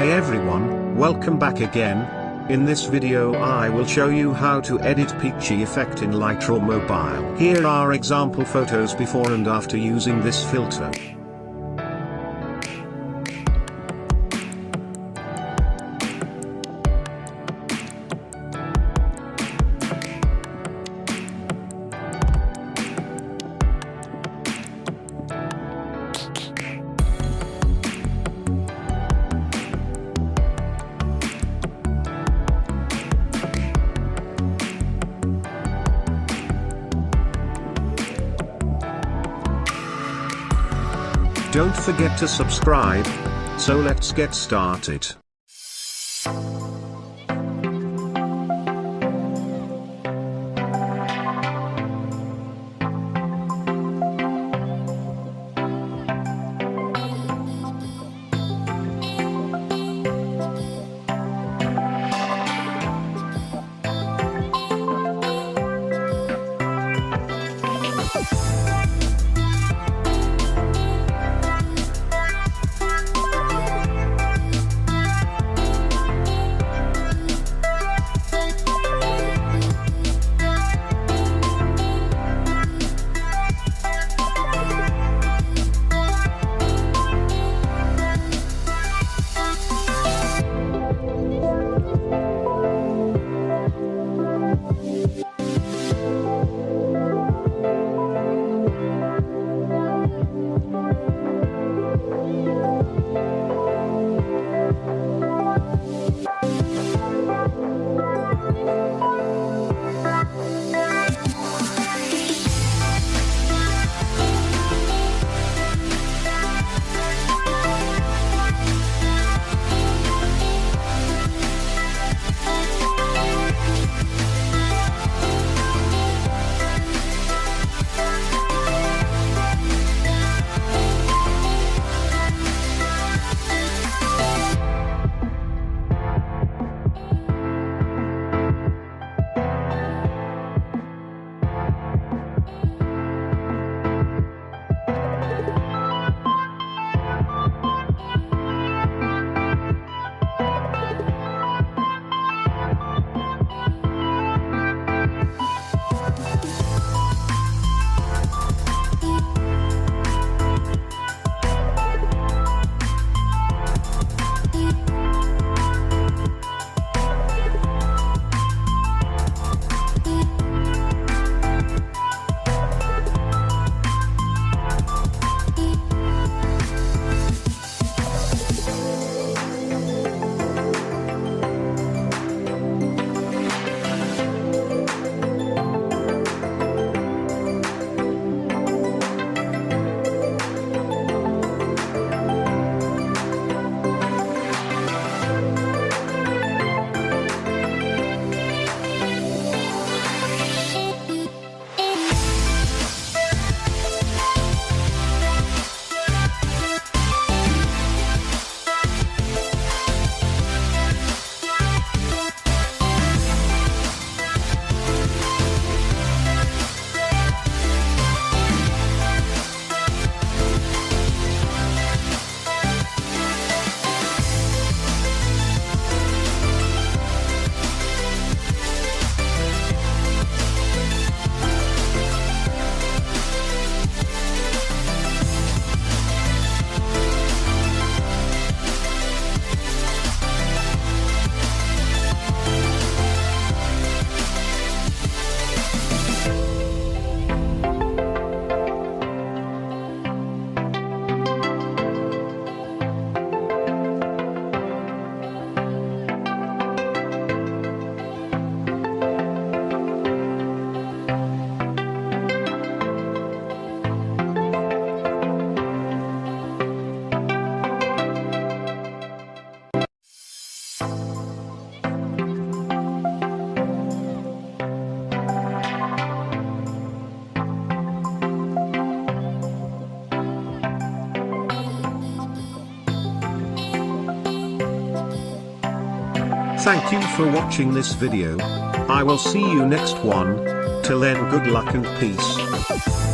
Hey everyone, welcome back again. In this video I will show you how to edit Peachy effect in Lightroom Mobile. Here are example photos before and after using this filter. Don't forget to subscribe. So let's get started. Thank you for watching this video. I will see you next one. Till then, good luck and peace.